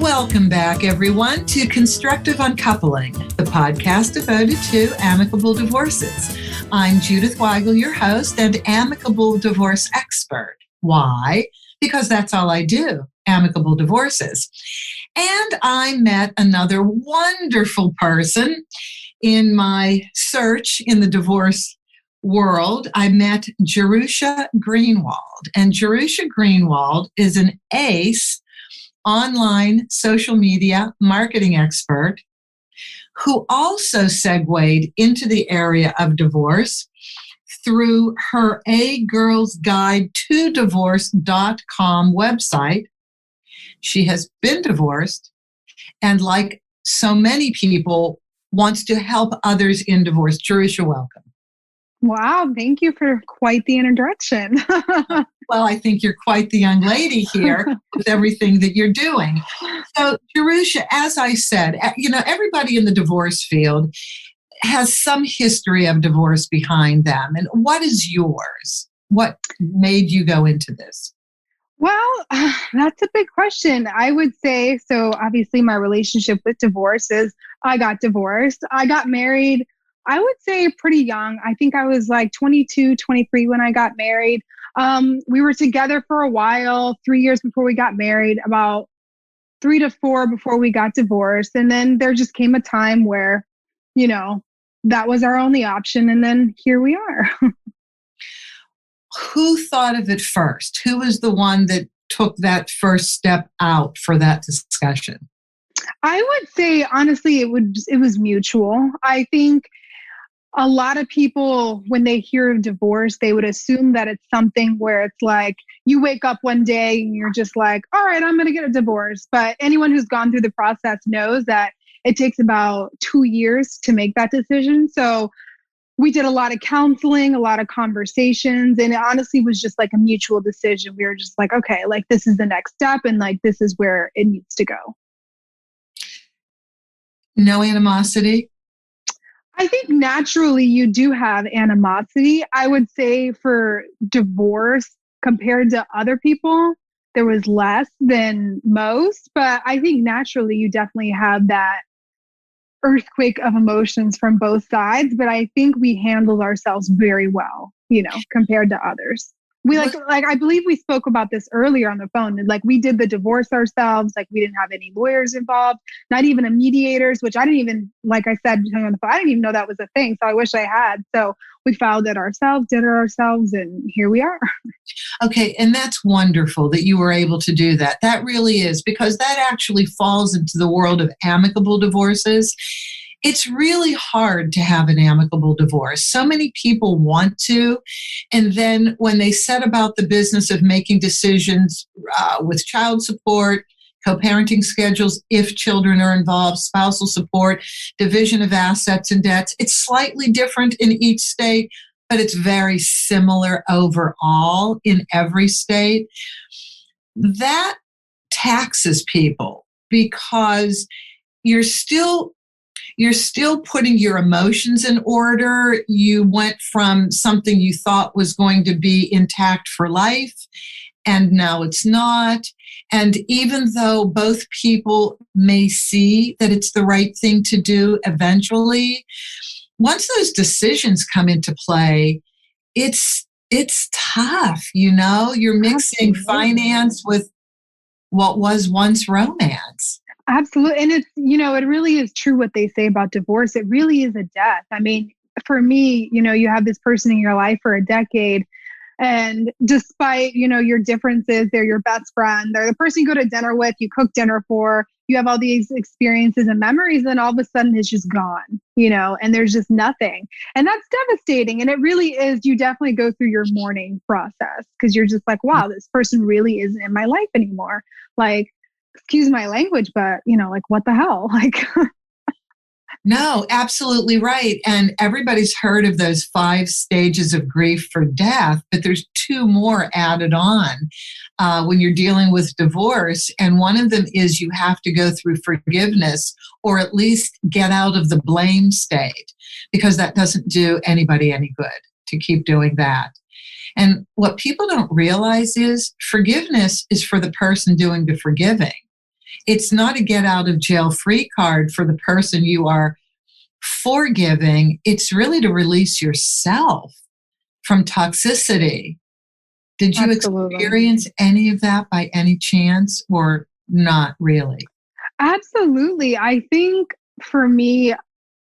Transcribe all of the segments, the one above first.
Welcome back, everyone, to Constructive Uncoupling, the podcast devoted to amicable divorces. I'm Judith Weigel, your host and amicable divorce expert. Why? Because that's all I do, amicable divorces. And I met another wonderful person in my search in the divorce world. I met Jerusha Greenwald. And Jerusha Greenwald is an ace online social media marketing expert who also segued into the area of divorce through her A Girl's Guide to Divorce.com website. She has been divorced and, like so many people, wants to help others in divorce. Jerusha, welcome. Wow, thank you for quite the introduction. Well, I think you're quite the young lady here with everything that you're doing. So, Jerusha, as I said, everybody in the divorce field has some history of divorce behind them. And what is yours? What made you go into this? Well, that's a big question. I would say, so obviously my relationship with divorce is I got divorced. I got married, I would say pretty young. I think I was like 22, 23 when I got married. We were together for a while, 3 years before we got married, about 3 to 4 before we got divorced. And then there just came a time where, that was our only option. And then here we are. Who thought of it first? Who was the one that took that first step out for that discussion? I would say, honestly, it was mutual. I think a lot of people, when they hear of divorce, they would assume that it's something where it's like you wake up one day and you're just like, all right, I'm going to get a divorce. But anyone who's gone through the process knows that it takes about 2 years to make that decision. So we did a lot of counseling, a lot of conversations, and it honestly was just like a mutual decision. We were just like, okay, like this is the next step and like this is where it needs to go. No animosity? I think naturally you do have animosity. I would say for divorce compared to other people, there was less than most, but I think naturally you definitely have that earthquake of emotions from both sides. But I think we handled ourselves very well, compared to others. We like I believe we spoke about this earlier on the phone. And we did the divorce ourselves. We didn't have any lawyers involved, not even a mediators, which I didn't even, like I said on the phone, I didn't even know that was a thing. So I wish I had. So we filed it ourselves, did it ourselves, and here we are. Okay. And that's wonderful that you were able to do that. That really is, because that actually falls into the world of amicable divorces. It's really hard to have an amicable divorce. So many people want to. And then when they set about the business of making decisions with child support, co-parenting schedules, if children are involved, spousal support, division of assets and debts, it's slightly different in each state, but it's very similar overall in every state. That taxes people because you're still putting your emotions in order. You went from something you thought was going to be intact for life, and now it's not. And even though both people may see that it's the right thing to do eventually, once those decisions come into play, it's tough. You're mixing Absolutely. finance with what was once romance. Absolutely. And it's, it really is true what they say about divorce. It really is a death. I mean, for me, you have this person in your life for a decade, and despite, your differences, they're your best friend. They're the person you go to dinner with, you cook dinner for, you have all these experiences and memories, and all of a sudden it's just gone, and there's just nothing. And that's devastating. And it really is, you definitely go through your mourning process because you're just like, wow, this person really isn't in my life anymore. Excuse my language, but what the hell? No, absolutely right. And everybody's heard of those 5 stages of grief for death, but there's 2 more added on when you're dealing with divorce. And one of them is you have to go through forgiveness, or at least get out of the blame state, because that doesn't do anybody any good to keep doing that. And what people don't realize is forgiveness is for the person doing the forgiving. It's not a get out of jail free card for the person you are forgiving. It's really to release yourself from toxicity. Did you Absolutely. experience any of that by any chance, or not really? Absolutely. I think for me,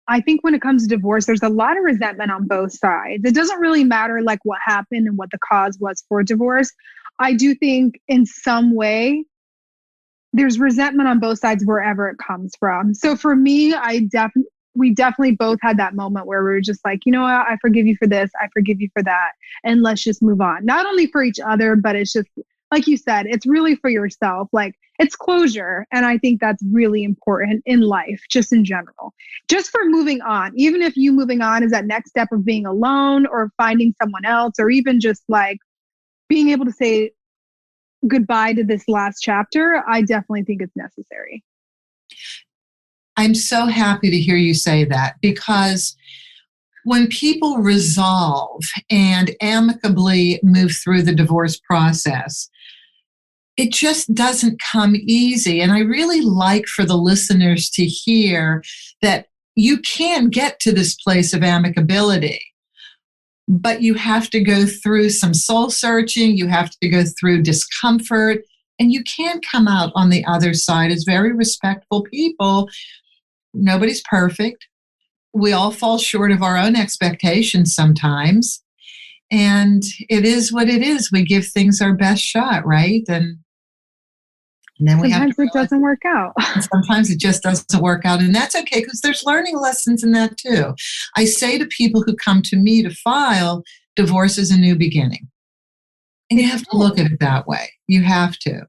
I think when it comes to divorce, there's a lot of resentment on both sides. It doesn't really matter like what happened and what the cause was for divorce. I do think in some way there's resentment on both sides wherever it comes from. So for me, we definitely both had that moment where we were just like, you know what, I forgive you for this, I forgive you for that, and let's just move on. Not only for each other, but it's just like you said, it's really for yourself. Like it's closure. And I think that's really important in life, just in general, just for moving on. Even if you moving on is that next step of being alone or finding someone else, or even just like being able to say goodbye to this last chapter, I definitely think it's necessary. I'm so happy to hear you say that, because when people resolve and amicably move through the divorce process, it just doesn't come easy. And I really like for the listeners to hear that you can get to this place of amicability, but you have to go through some soul searching, you have to go through discomfort, and you can come out on the other side as very respectful people. Nobody's perfect. We all fall short of our own expectations sometimes. And it is what it is. We give things our best shot, right? And then we sometimes it doesn't work out. Sometimes it just doesn't work out. And that's okay, because there's learning lessons in that too. I say to people who come to me to file, divorce is a new beginning. And you have to look at it that way. You have to.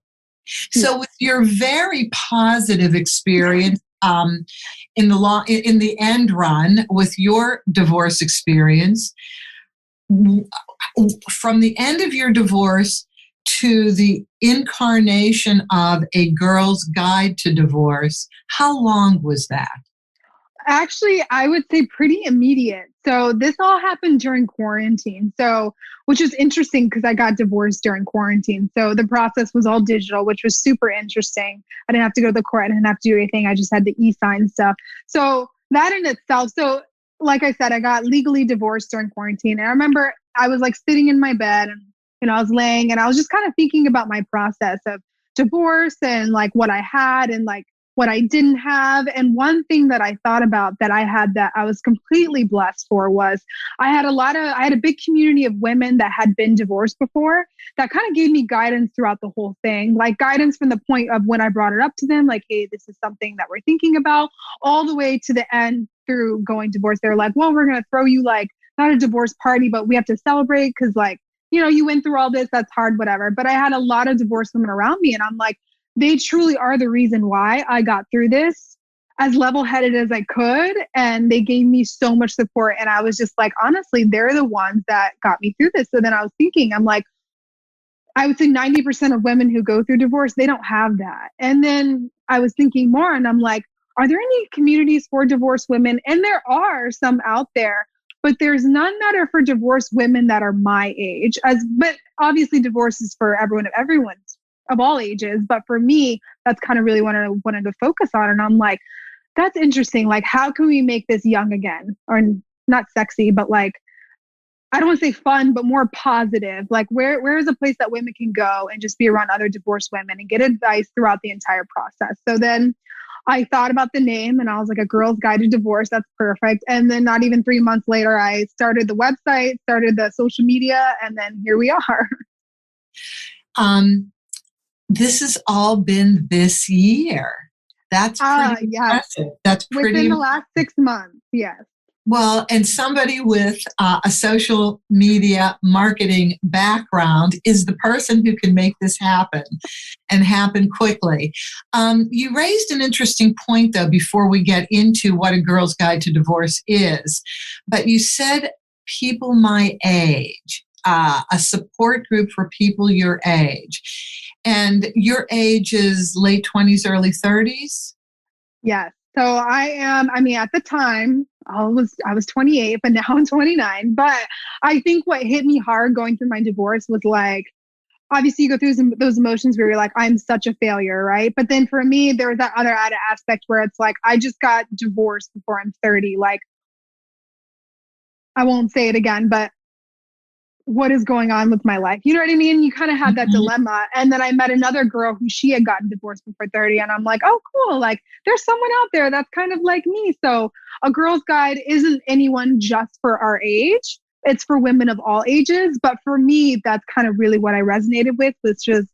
So with your very positive experience in the end run with your divorce experience, from the end of your divorce to the incarnation of A Girl's Guide to Divorce, how long was that? Actually, I would say pretty immediate. So this all happened during quarantine. So, which is interesting because I got divorced during quarantine. So the process was all digital, which was super interesting. I didn't have to go to the court. I didn't have to do anything. I just had the e-sign stuff. So that in itself. So like I said, I got legally divorced during quarantine. And I remember I was like sitting in my bed and, I was laying and I was just kind of thinking about my process of divorce and like what I had and like what I didn't have. And one thing that I thought about that I had that I was completely blessed for was I had a big community of women that had been divorced before that kind of gave me guidance throughout the whole thing, like guidance from the point of when I brought it up to them, like, hey, this is something that we're thinking about, all the way to the end through going divorce. They're like, well, we're going to throw you like not a divorce party, but we have to celebrate because like, you went through all this, that's hard, whatever. But I had a lot of divorced women around me and I'm like, they truly are the reason why I got through this as level-headed as I could. And they gave me so much support. And I was just like, honestly, they're the ones that got me through this. So then I was thinking, I'm like, I would say 90% of women who go through divorce, they don't have that. And then I was thinking more and I'm like, are there any communities for divorced women? And there are some out there, but there's none that are for divorced women that are my age. But obviously divorce is for everyone's of all ages. But for me, that's kind of really what I wanted to focus on. And I'm like, that's interesting. Like, how can we make this young again? Or not sexy, but like, I don't want to say fun, but more positive. Like where is a place that women can go and just be around other divorced women and get advice throughout the entire process? So then I thought about the name and I was like, A Girl's Guide to Divorce. That's perfect. And then not even 3 months later, I started the website, started the social media, and then here we are. This has all been this year. That's pretty impressive. That's pretty within the last 6 months. Yes. Well, and somebody with a social media marketing background is the person who can make this happen and happen quickly. You raised an interesting point, though, before we get into what A Girl's Guide to Divorce is. But you said people my age, a support group for people your age. And your age is late 20s, early 30s? Yes. So at the time, I was 28, but now I'm 29. But I think what hit me hard going through my divorce was like, obviously you go through those emotions where you're like, I'm such a failure, right? But then for me, there was that other added aspect where it's like, I just got divorced before I'm 30. Like, I won't say it again, but what is going on with my life? You know what I mean? You kind of had that dilemma. And then I met another girl who she had gotten divorced before 30. And I'm like, oh, cool. Like there's someone out there that's kind of like me. So a girl's guide isn't anyone just for our age. It's for women of all ages. But for me, that's kind of really what I resonated with, was just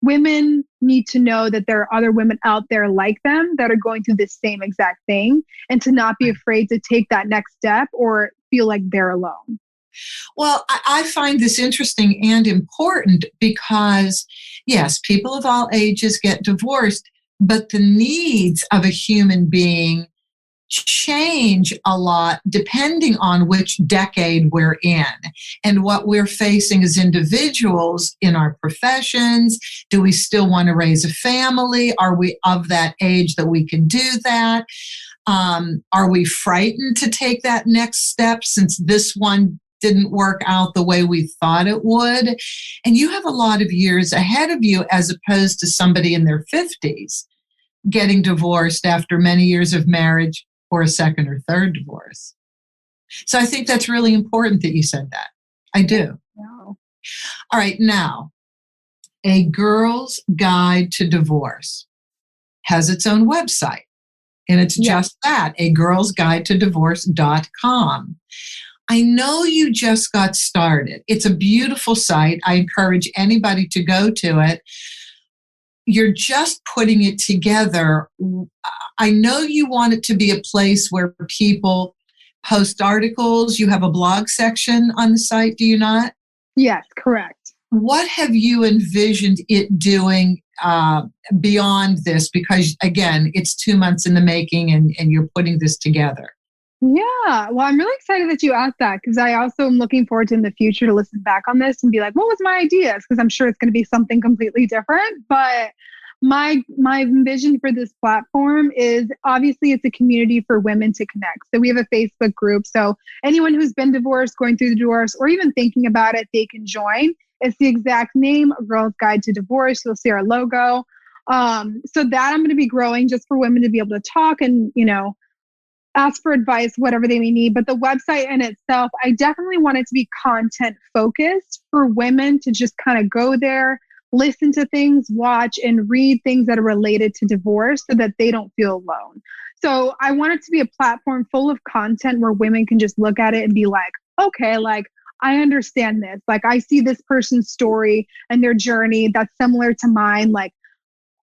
women need to know that there are other women out there like them that are going through the same exact thing, and to not be afraid to take that next step or feel like they're alone. Well, I find this interesting and important because, yes, people of all ages get divorced, but the needs of a human being change a lot depending on which decade we're in and what we're facing as individuals in our professions. Do we still want to raise a family? Are we of that age that we can do that? Are we frightened to take that next step since this one didn't work out the way we thought it would? And you have a lot of years ahead of you as opposed to somebody in their 50s getting divorced after many years of marriage or a second or third divorce. So I think that's really important that you said that. I do. Wow. All right. Now, A Girl's Guide to Divorce has its own website, and it's just that, agirlsguidetodivorce.com. I know you just got started. It's a beautiful site. I encourage anybody to go to it. You're just putting it together. I know you want it to be a place where people post articles. You have a blog section on the site, do you not? Yes, correct. What have you envisioned it doing beyond this? Because, again, it's 2 months in the making and you're putting this together. Yeah. Well, I'm really excited that you asked that, because I also am looking forward to in the future to listen back on this and be like, what was my ideas? Because I'm sure it's going to be something completely different. But my vision for this platform is, obviously it's a community for women to connect. So we have a Facebook group. So anyone who's been divorced, going through the divorce, or even thinking about it, they can join. It's the exact name, A Girl's Guide to Divorce. You'll see our logo. So that I'm going to be growing just for women to be able to talk and, ask for advice, whatever they may need. But the website in itself, I definitely want it to be content focused for women to just kind of go there, listen to things, watch and read things that are related to divorce so that they don't feel alone. So I want it to be a platform full of content where women can just look at it and be like, okay, like I understand this. Like I see this person's story and their journey that's similar to mine. Like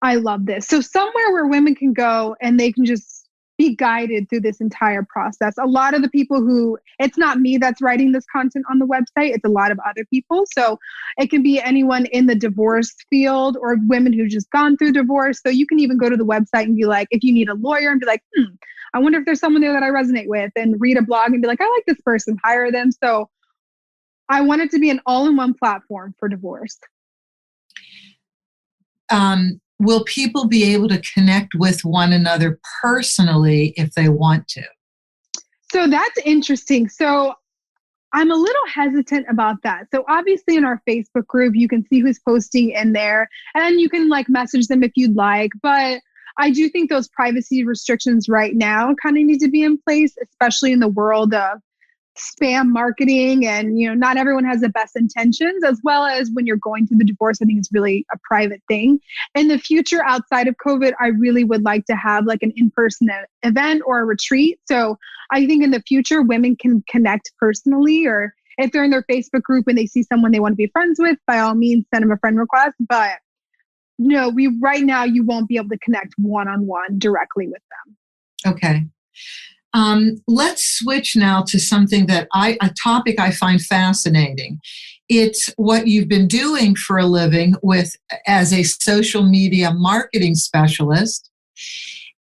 I love this. So somewhere where women can go and they can just be guided through this entire process. A lot of the people who, it's not me that's writing this content on the website, it's a lot of other people. So it can be anyone in the divorce field or women who've just gone through divorce. So you can even go to the website and be like, if you need a lawyer, and be like, I wonder if there's someone there that I resonate with, and read a blog and be like, I like this person, hire them. So I want it to be an all-in-one platform for divorce. Will people be able to connect with one another personally if they want to? So that's interesting. So I'm a little hesitant about that. So obviously in our Facebook group, you can see who's posting in there and you can like message them if you'd like. But I do think those privacy restrictions right now kind of need to be in place, especially in the world of spam marketing, and not everyone has the best intentions, as well as when you're going through the divorce. I think it's really a private thing. In the future, outside of COVID, I really would like to have like an in-person event or a retreat. So I think in the future, women can connect personally, or if they're in their Facebook group and they see someone they want to be friends with, by all means, send them a friend request. But no, right now you won't be able to connect one-on-one directly with them. Okay. Let's switch now to something a topic I find fascinating. It's what you've been doing for a living as a social media marketing specialist,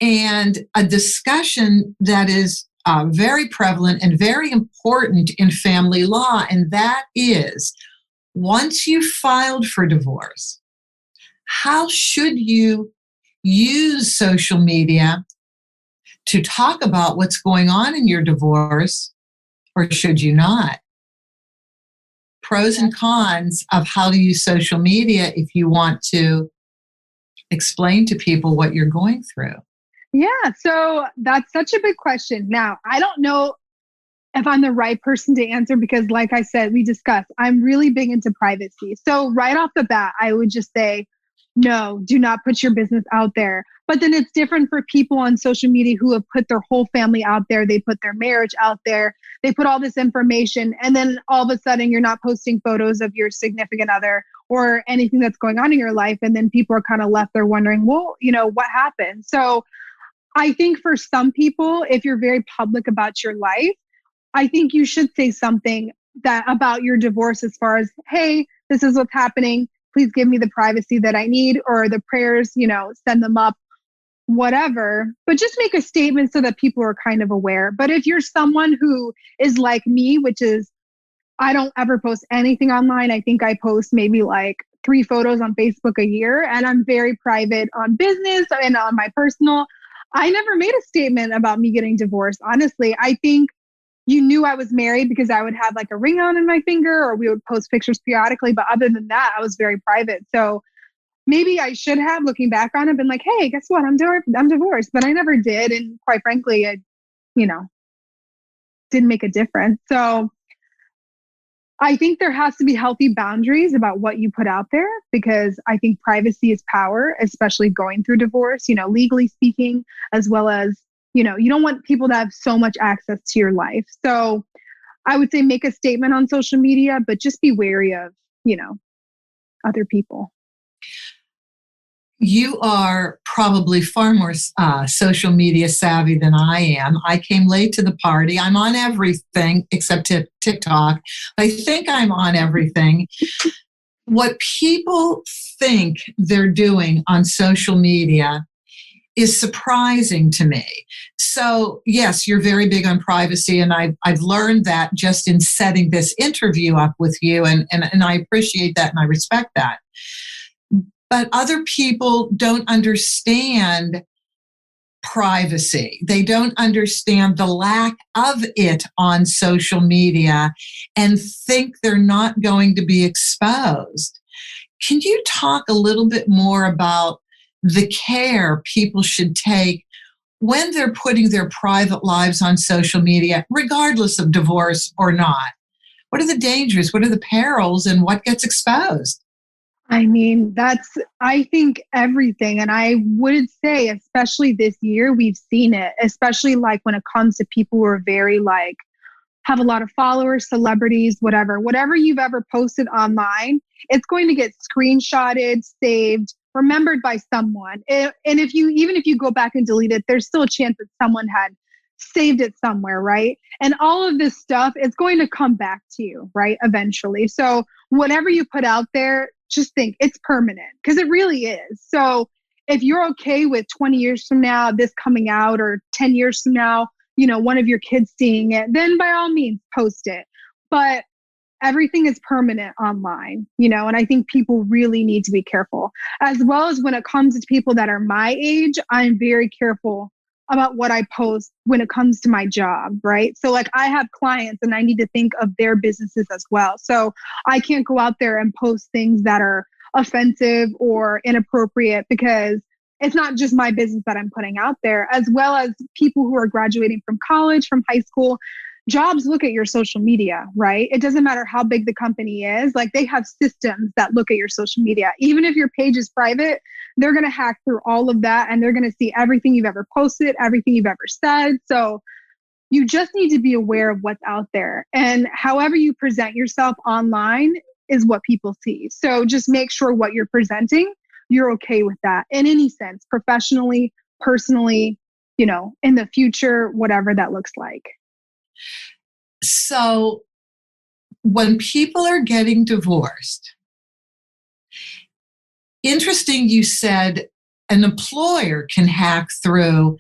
and a discussion that is very prevalent and very important in family law. And that is, once you've filed for divorce, how should you use social media to talk about what's going on in your divorce, or should you not? pros and cons of how to use social media if you want to explain to people what you're going through. Yeah, so that's such a big question. Now, I don't know if I'm the right person to answer because, like I said, we discussed, I'm really big into privacy. So right off the bat, I would just say, no, do not put your business out there. But then it's different for people on social media who have put their whole family out there. They put their marriage out there. They put all this information. And then all of a sudden you're not posting photos of your significant other or anything that's going on in your life. And then people are kind of left there wondering, well, what happened? So I think for some people, if you're very public about your life, I think you should say something that about your divorce as far as, hey, this is what's happening. Please give me the privacy that I need, or the prayers, send them up, whatever. But just make a statement so that people are kind of aware. But if you're someone who is like me, which is, I don't ever post anything online. I think I post maybe like 3 photos on Facebook a year, and I'm very private on business and on my personal. I never made a statement about me getting divorced. Honestly, I think you knew I was married because I would have like a ring on my finger, or we would post pictures periodically. But other than that, I was very private. So maybe I should have, looking back on it, been like, hey, guess what? I'm divorced. But I never did. And quite frankly, I, didn't make a difference. So I think there has to be healthy boundaries about what you put out there, because I think privacy is power, especially going through divorce, legally speaking, as well as, you don't want people to have so much access to your life. So I would say make a statement on social media, but just be wary of, other people. You are probably far more social media savvy than I am. I came late to the party. I'm on everything except TikTok. I think I'm on everything. What people think they're doing on social media is surprising to me. So yes, you're very big on privacy, and I've learned that just in setting this interview up with you, and I appreciate that and I respect that. But other people don't understand privacy. They don't understand the lack of it on social media and think they're not going to be exposed. Can you talk a little bit more about the care people should take when they're putting their private lives on social media, regardless of divorce or not? What are the dangers? What are the perils? And what gets exposed? I mean, I think everything. And I would say, especially this year, we've seen it, especially like when it comes to people who are very have a lot of followers, celebrities, whatever you've ever posted online, it's going to get screenshotted, saved, remembered by someone. And if you go back and delete it, there's still a chance that someone had saved it somewhere, right? And all of this stuff is going to come back to you, right? Eventually. So whatever you put out there, just think it's permanent, because it really is. So if you're okay with 20 years from now, this coming out, or 10 years from now, one of your kids seeing it, then by all means post it. But everything is permanent online, and I think people really need to be careful. As well as when it comes to people that are my age, I'm very careful about what I post when it comes to my job, right? So I have clients and I need to think of their businesses as well. So I can't go out there and post things that are offensive or inappropriate, because it's not just my business that I'm putting out there, as well as people who are graduating from college, from high school. Jobs look at your social media, right? It doesn't matter how big the company is. They have systems that look at your social media. Even if your page is private, they're going to hack through all of that, and they're going to see everything you've ever posted, everything you've ever said. So you just need to be aware of what's out there. And however you present yourself online is what people see. So just make sure what you're presenting, you're okay with that in any sense, professionally, personally, in the future, whatever that looks like. So when people are getting divorced, interesting, you said an employer can hack through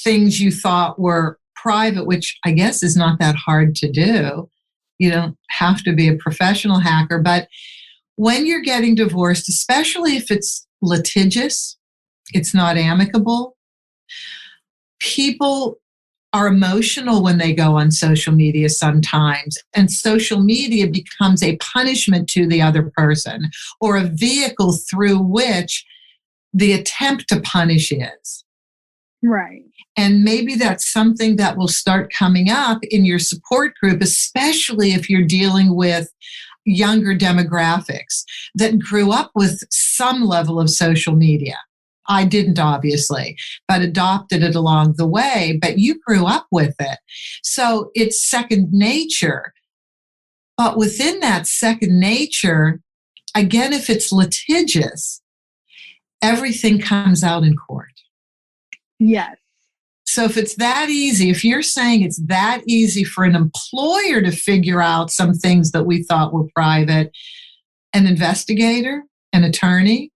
things you thought were private, which I guess is not that hard to do. You don't have to be a professional hacker. But when you're getting divorced, especially if it's litigious, it's not amicable, people are emotional when they go on social media sometimes, and social media becomes a punishment to the other person or a vehicle through which the attempt to punish is. Right. And maybe that's something that will start coming up in your support group, especially if you're dealing with younger demographics that grew up with some level of social media. I didn't, obviously, but adopted it along the way. But you grew up with it. So it's second nature. But within that second nature, again, if it's litigious, everything comes out in court. Yes. So if it's that easy, if you're saying it's that easy for an employer to figure out some things that we thought were private, an investigator, an attorney,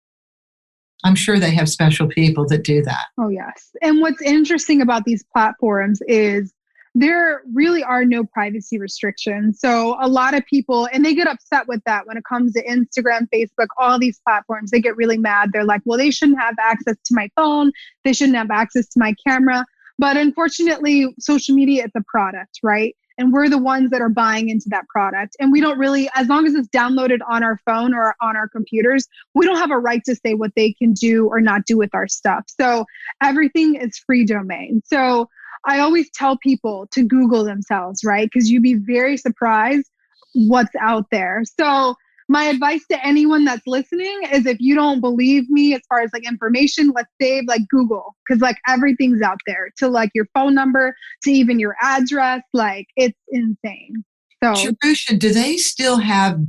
I'm sure they have special people that do that. Oh, yes. And what's interesting about these platforms is there really are no privacy restrictions. So a lot of people, and they get upset with that when it comes to Instagram, Facebook, all these platforms, they get really mad. They're like, well, they shouldn't have access to my phone. They shouldn't have access to my camera. But unfortunately, social media is a product, right? And we're the ones that are buying into that product. And we don't really, as long as it's downloaded on our phone or on our computers, we don't have a right to say what they can do or not do with our stuff. So everything is free domain. So I always tell people to Google themselves, right? Because you'd be very surprised what's out there. So my advice to anyone that's listening is, if you don't believe me as far as like information, let's save like Google, because like everything's out there, to like your phone number, to even your address. Like it's insane. So Jerusha, do they still have,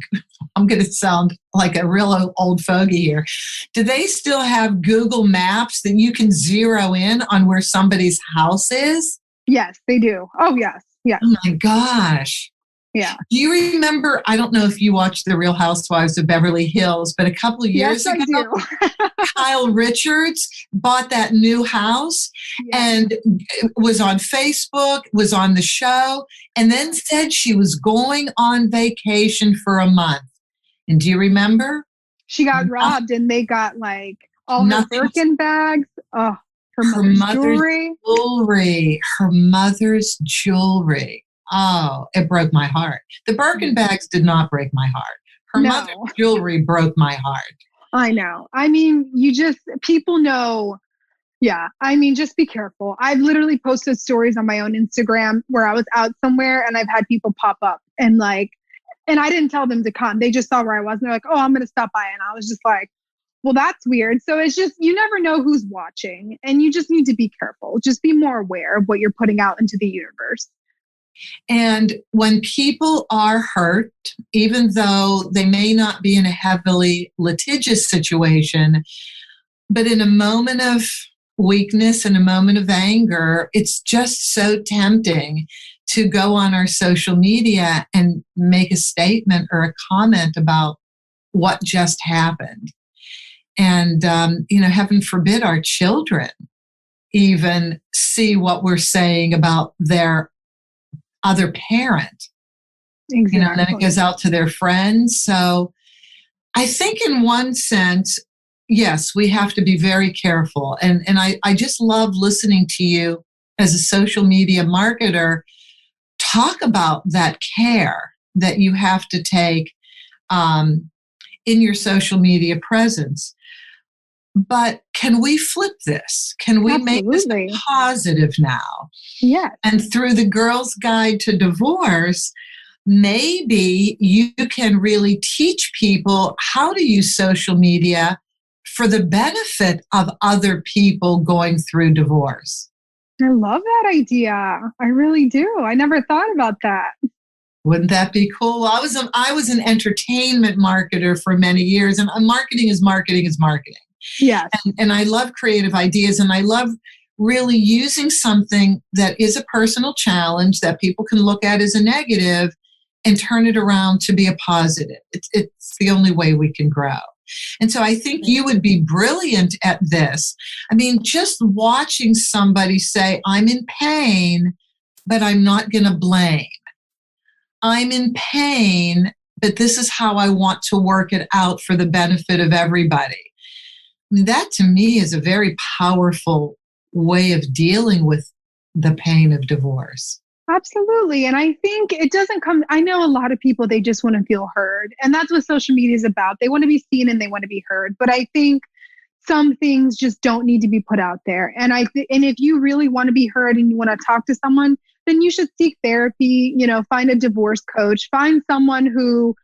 I'm going to sound like a real old fogey here. Do they still have Google Maps that you can zero in on where somebody's house is? Yes, they do. Oh, yes. Yes. Oh my gosh. Yeah. Do you remember, I don't know if you watched The Real Housewives of Beverly Hills, but a couple of years ago, I do. Kyle Richards bought that new house and was on Facebook, was on the show, and then said she was going on vacation for a month. And do you remember? She got robbed, and they got like all her Birkin bags. Oh, her mother's jewelry. Her mother's jewelry. Oh, it broke my heart. The Birkin bags did not break my heart. Her mother's jewelry broke my heart. I know. I mean, people know. Yeah. I mean, just be careful. I've literally posted stories on my own Instagram where I was out somewhere and I've had people pop up and I didn't tell them to come. They just saw where I was and they're like, oh, I'm going to stop by. And I was just like, well, that's weird. So it's just, you never know who's watching, and you just need to be careful. Just be more aware of what you're putting out into the universe. And when people are hurt, even though they may not be in a heavily litigious situation, but in a moment of weakness and a moment of anger, it's just so tempting to go on our social media and make a statement or a comment about what just happened. And, heaven forbid our children even see what we're saying about their other parent. Exactly. And then it goes out to their friends. So I think in one sense, yes, we have to be very careful. And I just love listening to you as a social media marketer talk about that care that you have to take in your social media presence. But can we flip this? Can we make this positive now? Yeah. And through the Girl's Guide to Divorce, maybe you can really teach people how to use social media for the benefit of other people going through divorce. I love that idea. I really do. I never thought about that. Wouldn't that be cool? I was an entertainment marketer for many years, and marketing is marketing is marketing. Yes. And I love creative ideas, and I love really using something that is a personal challenge that people can look at as a negative and turn it around to be a positive. It's the only way we can grow. And so I think you would be brilliant at this. I mean, just watching somebody say, I'm in pain, but I'm not going to blame. I'm in pain, but this is how I want to work it out for the benefit of everybody. I mean, that to me is a very powerful way of dealing with the pain of divorce. Absolutely. And I think it doesn't come, I know a lot of people, they just want to feel heard. And that's what social media is about. They want to be seen and they want to be heard. But I think some things just don't need to be put out there. And and if you really want to be heard and you want to talk to someone, then you should seek therapy, find a divorce coach, find someone who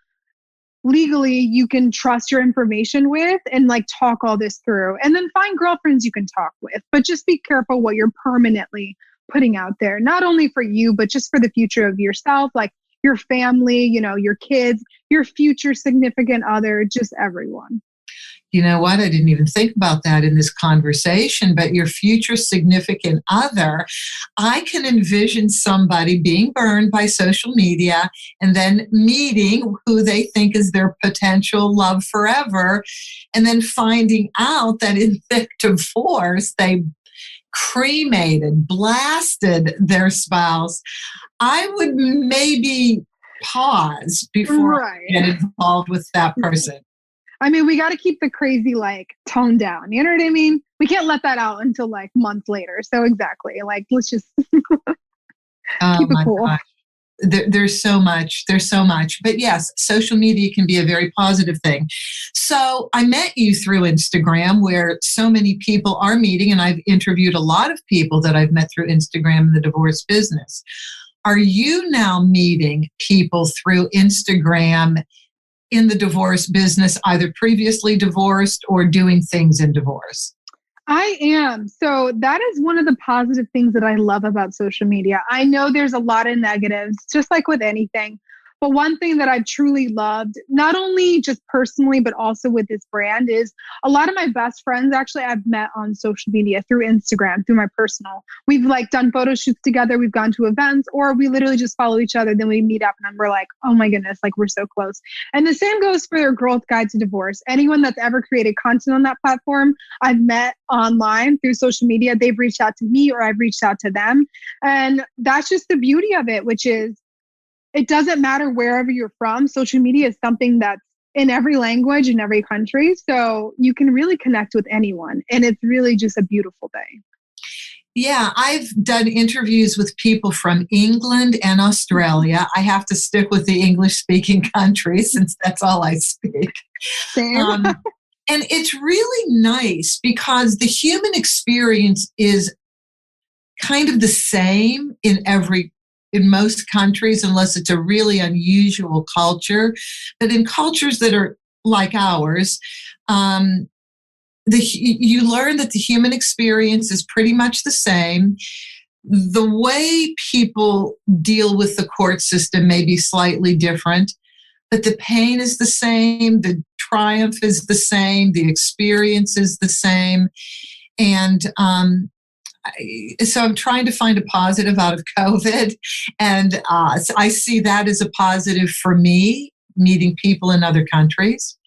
legally you can trust your information with and like talk all this through. And then find girlfriends you can talk with. But just be careful what you're permanently putting out there, not only for you, but just for the future of yourself, like your family, your kids, your future significant other, just everyone. You know what? I didn't even think about that in this conversation, but your future significant other, I can envision somebody being burned by social media and then meeting who they think is their potential love forever, and then finding out that in their divorce, they cremated, blasted their spouse. I would maybe pause before I get involved with that person. I mean, we got to keep the crazy toned down. You know what I mean? We can't let that out until months later. So exactly, let's just keep it cool. Gosh. There's so much. But yes, social media can be a very positive thing. So I met you through Instagram, where so many people are meeting, and I've interviewed a lot of people that I've met through Instagram in the divorce business. Are you now meeting people through Instagram in the divorce business, either previously divorced or doing things in divorce? I am. So that is one of the positive things that I love about social media. I know there's a lot of negatives, just like with anything. But one thing that I've truly loved, not only just personally, but also with this brand, is a lot of my best friends actually I've met on social media through Instagram, through my personal. We've done photo shoots together. We've gone to events, or we literally just follow each other. Then we meet up and we're like, oh my goodness, we're so close. And the same goes for their Girl's Guide to Divorce. Anyone that's ever created content on that platform, I've met online through social media. They've reached out to me or I've reached out to them. And that's just the beauty of it, which is, it doesn't matter wherever you're from. Social media is something that's in every language, in every country. So you can really connect with anyone. And it's really just a beautiful thing. Yeah, I've done interviews with people from England and Australia. I have to stick with the English-speaking countries since that's all I speak. Same. And it's really nice because the human experience is kind of the same in most countries, unless it's a really unusual culture. But in cultures that are like ours, you learn that the human experience is pretty much the same. The way people deal with the court system may be slightly different, but the pain is the same, the triumph is the same, the experience is the same. And so I'm trying to find a positive out of COVID. And so I see that as a positive for me, meeting people in other countries.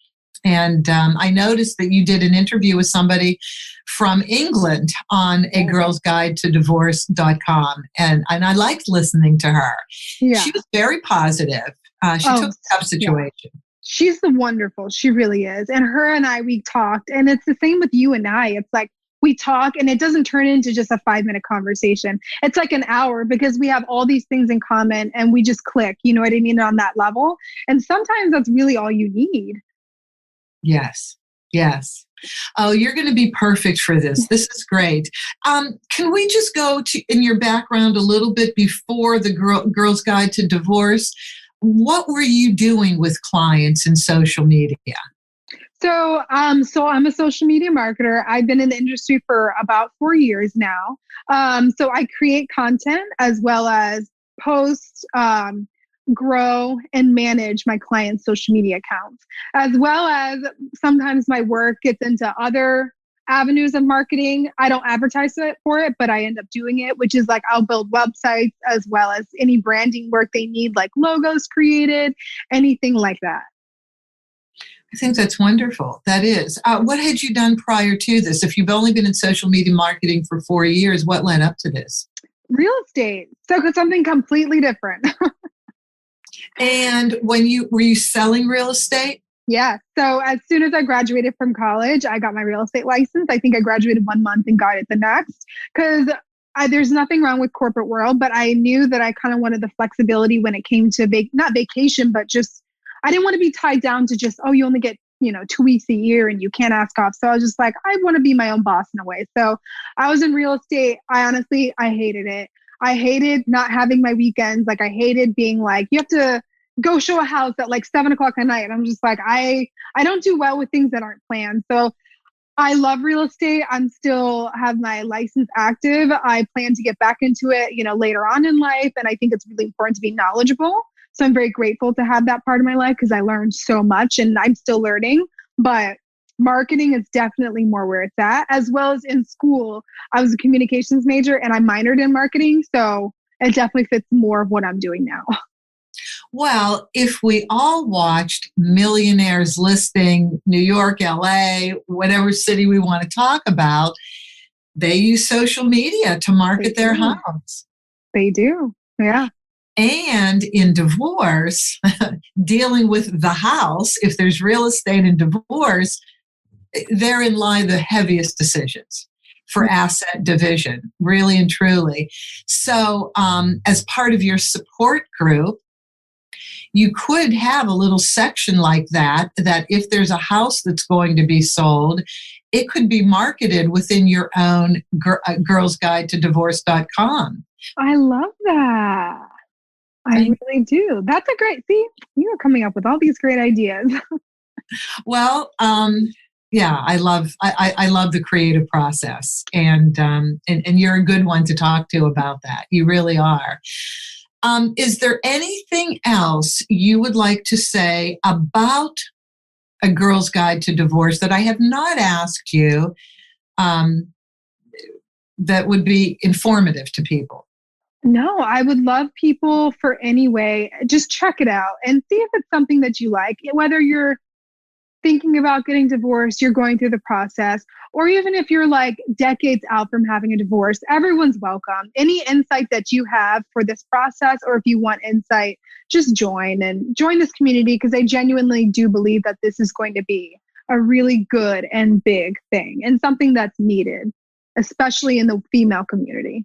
And I noticed that you did an interview with somebody from England on a girl's guide to divorce.com. And I liked listening to her. Yeah. She was very positive. She took a tough situation. Yeah. She's wonderful. She really is. And her and I, we talked, and it's the same with you and I. It's we talk and it doesn't turn into just a 5-minute conversation. It's an hour because we have all these things in common and we just click, you know what I mean, on that level. And sometimes that's really all you need. Yes. Oh, you're going to be perfect for this. This is great. Can we just go to in your background a little bit before the Girl's Guide to Divorce? What were you doing with clients in social media? So I'm a social media marketer. I've been in the industry for about 4 years now. So I create content as well as post, grow, and manage my clients' social media accounts, as well as sometimes my work gets into other avenues of marketing. I don't advertise for it, but I end up doing it, which is I'll build websites as well as any branding work they need, like logos created, anything like that. I think that's wonderful. That is. What had you done prior to this? If you've only been in social media marketing for 4 years, what led up to this? Real estate. So something completely different. And were you selling real estate? Yeah. So as soon as I graduated from college, I got my real estate license. I think I graduated 1 month and got it the next, because there's nothing wrong with corporate world, but I knew that I kind of wanted the flexibility when it came to not vacation, but just, I didn't want to be tied down to just, oh, you only get, 2 weeks a year and you can't ask off. So I was just like, I want to be my own boss in a way. So I was in real estate. I hated it. I hated not having my weekends. Like I hated being like, you have to go show a house at like 7:00 at night. And I'm just like, I don't do well with things that aren't planned. So I love real estate. I'm still have my license active. I plan to get back into it, later on in life. And I think it's really important to be knowledgeable. So I'm very grateful to have that part of my life because I learned so much and I'm still learning. But marketing is definitely more where it's at, as well as in school. I was a communications major and I minored in marketing. So it definitely fits more of what I'm doing now. Well, if we all watched millionaires listing New York, LA, whatever city we want to talk about, they use social media to market their homes. They do. Yeah. And in divorce, dealing with the house, if there's real estate in divorce, therein lie the heaviest decisions for asset division, really and truly. So as part of your support group, you could have a little section like that if there's a house that's going to be sold, it could be marketed within your own Girls Guide to Divorce.com. I love that. I really do. That's a great, see, you are coming up with all these great ideas. Well, yeah, I love the creative process, and you're a good one to talk to about that. You really are. Is there anything else you would like to say about a Girl's Guide to Divorce that I have not asked you that would be informative to people? No, I would love people for any way. Just check it out and see if it's something that you like, whether you're thinking about getting divorced, you're going through the process, or even if you're like decades out from having a divorce, everyone's welcome. Any insight that you have for this process, or if you want insight, just join this community, because I genuinely do believe that this is going to be a really good and big thing and something that's needed, especially in the female community.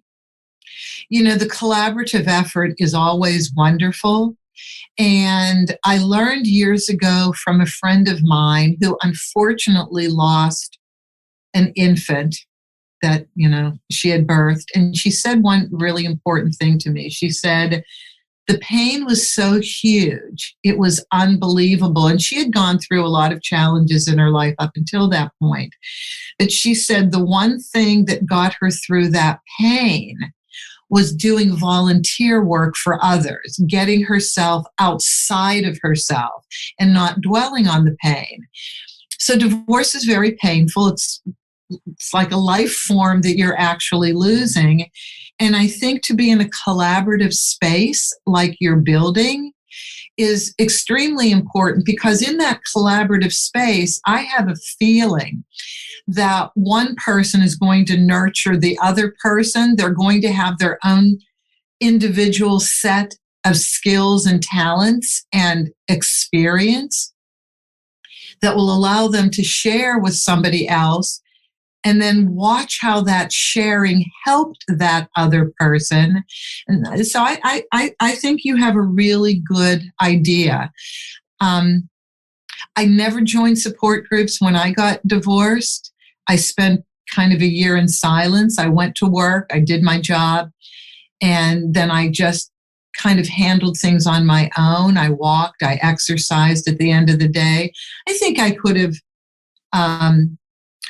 The collaborative effort is always wonderful. And I learned years ago from a friend of mine who unfortunately lost an infant that, she had birthed. And she said one really important thing to me. She said, the pain was so huge. It was unbelievable. And she had gone through a lot of challenges in her life up until that point. But she said the one thing that got her through that pain was doing volunteer work for others, getting herself outside of herself and not dwelling on the pain. So divorce is very painful. It's like a life form that you're actually losing. And I think to be in a collaborative space like you're building is extremely important, because in that collaborative space, I have a feeling that one person is going to nurture the other person. They're going to have their own individual set of skills and talents and experience that will allow them to share with somebody else, and then watch how that sharing helped that other person. And so I think you have a really good idea. I never joined support groups when I got divorced. I spent kind of a year in silence. I went to work, I did my job, and then I just kind of handled things on my own. I walked, I exercised at the end of the day. I think I could have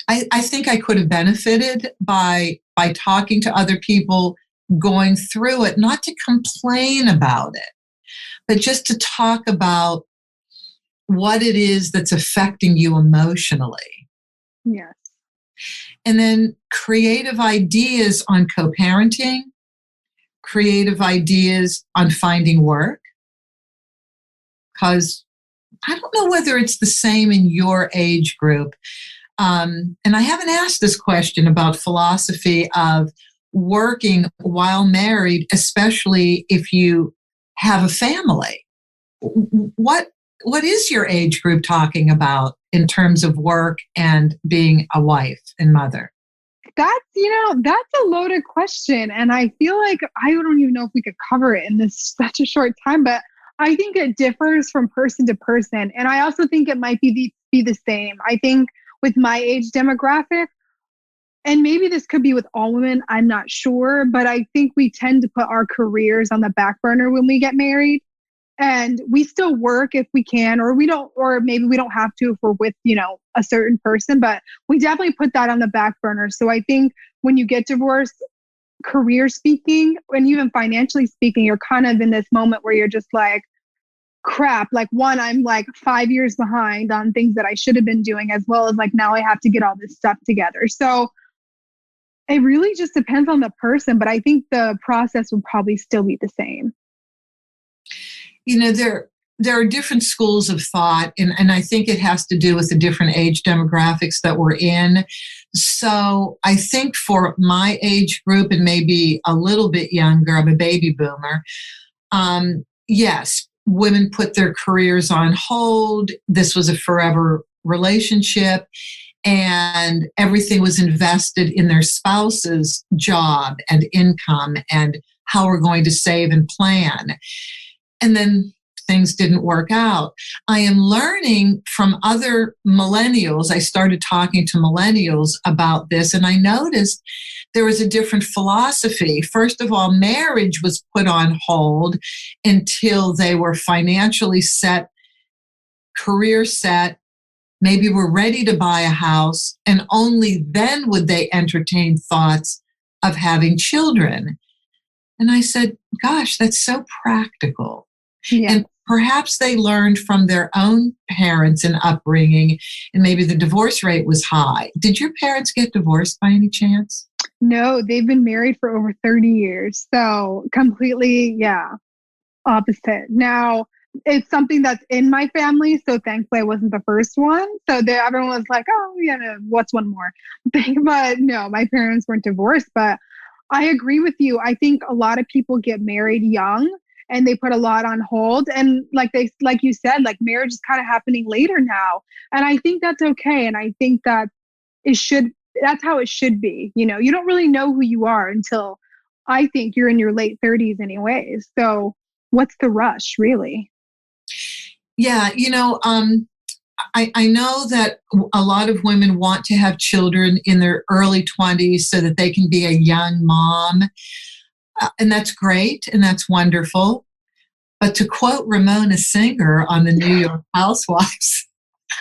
I think I could have benefited by talking to other people going through it, not to complain about it, but just to talk about what it is that's affecting you emotionally. Yes. And then creative ideas on co-parenting, creative ideas on finding work. Because I don't know whether it's the same in your age group. And I haven't asked this question about philosophy of working while married, especially if you have a family. What is your age group talking about in terms of work and being a wife and mother? That's a loaded question. And I feel like I don't even know if we could cover it in this such a short time, but I think it differs from person to person. And I also think it might be the same. I think with my age demographic, and maybe this could be with all women, I'm not sure, but I think we tend to put our careers on the back burner when we get married. And we still work if we can, or we don't, or maybe we don't have to if we're with, a certain person, but we definitely put that on the back burner. So I think when you get divorced, career speaking, and even financially speaking, you're kind of in this moment where you're just like, crap, like one, I'm like 5 years behind on things that I should have been doing, as well as like now I have to get all this stuff together. So it really just depends on the person, but I think the process would probably still be the same. There are different schools of thought, and I think it has to do with the different age demographics that we're in. So I think for my age group and maybe a little bit younger, I'm a baby boomer. Yes, women put their careers on hold. This was a forever relationship, and everything was invested in their spouse's job and income and how we're going to save and plan. And then things didn't work out. I am learning from other millennials. I started talking to millennials about this, and I noticed there was a different philosophy. First of all, marriage was put on hold until they were financially set, career set, maybe were ready to buy a house, and only then would they entertain thoughts of having children. And I said, gosh, that's so practical. Yeah. And perhaps they learned from their own parents and upbringing, and maybe the divorce rate was high. Did your parents get divorced by any chance? No, they've been married for over 30 years. So completely, opposite. Now, it's something that's in my family. So thankfully I wasn't the first one. So everyone was like, oh, what's one more thing? But no, my parents weren't divorced. But I agree with you. I think a lot of people get married young and they put a lot on hold. And like you said, like marriage is kind of happening later now. And I think that's okay. And I think that that's how it should be. You don't really know who you are until I think you're in your late 30s anyways. So what's the rush really? Yeah. I know that a lot of women want to have children in their early 20s so that they can be a young mom. And that's great. And that's wonderful. But to quote Ramona Singer on the New York Housewives,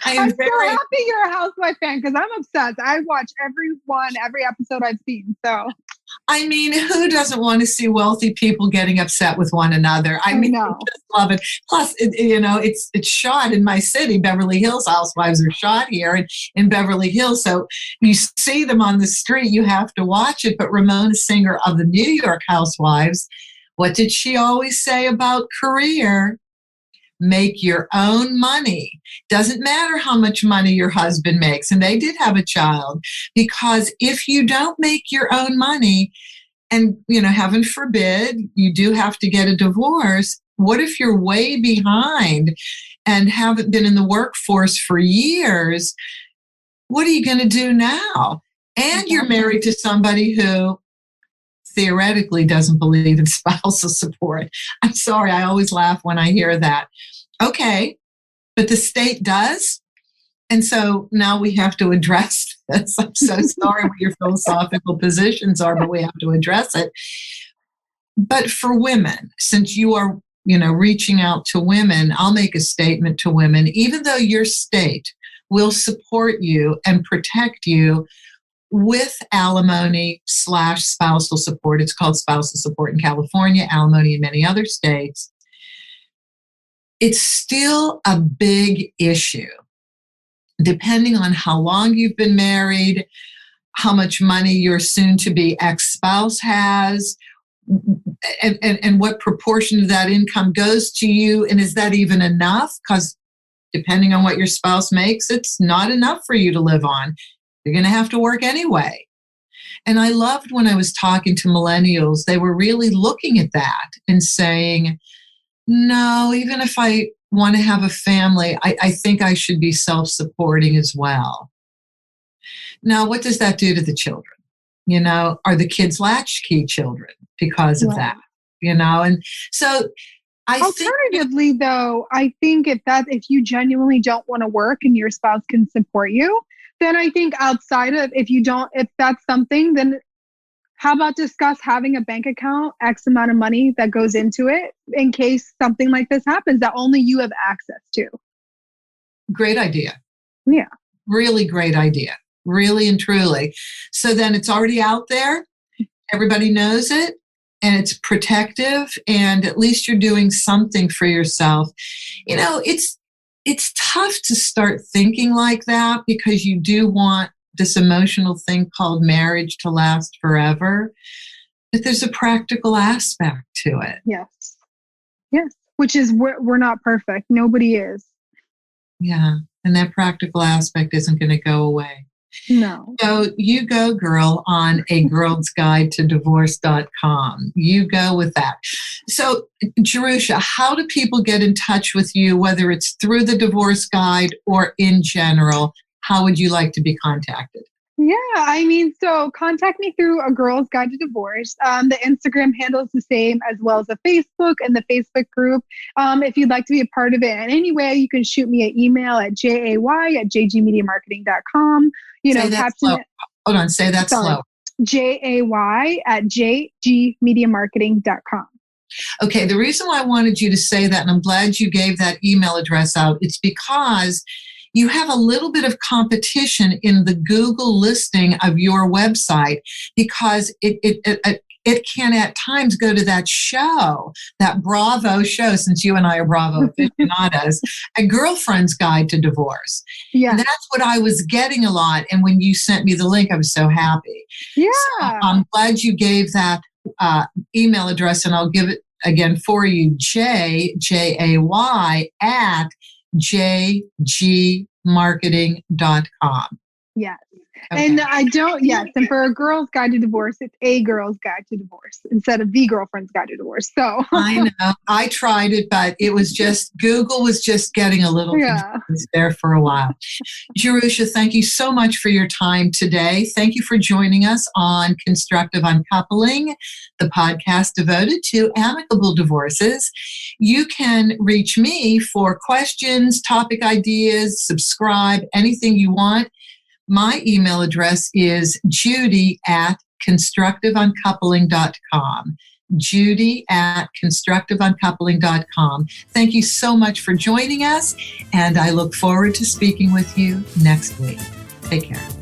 I'm so happy you're a housewife fan because I'm obsessed. I watch every episode I've seen. So, I mean, who doesn't want to see wealthy people getting upset with one another? I just love it. Plus, it's shot in my city. Beverly Hills Housewives are shot here in Beverly Hills. So you see them on the street, you have to watch it. But Ramona Singer of the New York Housewives, what did she always say about career? Make your own money. Doesn't matter how much money your husband makes. And they did have a child, because if you don't make your own money and, heaven forbid, you do have to get a divorce, what if you're way behind and haven't been in the workforce for years? What are you going to do now? And you're married to somebody who theoretically doesn't believe in spousal support. I'm sorry, I always laugh when I hear that. Okay, but the state does. And so now we have to address this. I'm so sorry what your philosophical positions are, but we have to address it. But for women, since you are, reaching out to women, I'll make a statement to women. Even though your state will support you and protect you with alimony/spousal support. It's called spousal support in California, alimony in many other states. It's still a big issue, depending on how long you've been married, how much money your soon-to-be ex-spouse has, and what proportion of that income goes to you, and is that even enough? Because depending on what your spouse makes, it's not enough for you to live on. You're going to have to work anyway. And I loved when I was talking to millennials, they were really looking at that and saying, no, even if I want to have a family, I think I should be self-supporting as well. Now, what does that do to the children? Are the kids latchkey children because of that? And so alternatively, though, I think if you genuinely don't want to work and your spouse can support you, then I think outside of, if that's something, then how about discuss having a bank account, X amount of money that goes into it in case something like this happens that only you have access to. Great idea. Yeah. Really great idea. Really and truly. So then it's already out there. Everybody knows it. And it's protective, and at least you're doing something for yourself. It's tough to start thinking like that because you do want this emotional thing called marriage to last forever. But there's a practical aspect to it. Yes. Which is we're not perfect. Nobody is. Yeah. And that practical aspect isn't going to go away. No. So you go, girl, on A Girl's Guide to Divorce.com. You go with that. So, Jerusha, how do people get in touch with you, whether it's through the divorce guide or in general? How would you like to be contacted? Yeah, so contact me through A Girl's Guide to Divorce. The Instagram handle is the same, as well as the Facebook and the Facebook group. If you'd like to be a part of it in any way, you can shoot me an email at jay@jgmediamarketing.com. Say that slow. Hold on, say that slow. jay@jgmediamarketing.com. Okay, the reason why I wanted you to say that, and I'm glad you gave that email address out, it's because you have a little bit of competition in the Google listing of your website because it can at times go to that show, that Bravo show, since you and I are Bravo aficionados, A Girlfriend's Guide to Divorce. Yeah. And that's what I was getting a lot. And when you sent me the link, I was so happy. Yeah. So I'm glad you gave that email address, and I'll give it again for you, JAY at jgmarketing.com. Yes. Okay. And and for A Girl's Guide to Divorce, it's A Girl's Guide to Divorce instead of The Girlfriend's Guide to Divorce. So I know. I tried it, but it was just, Google was just getting a little confused there for a while. Jerusha, thank you so much for your time today. Thank you for joining us on Constructive Uncoupling, the podcast devoted to amicable divorces. You can reach me for questions, topic ideas, subscribe, anything you want. My email address is judy@constructiveuncoupling.com. judy@constructiveuncoupling.com. Thank you so much for joining us, and I look forward to speaking with you next week. Take care.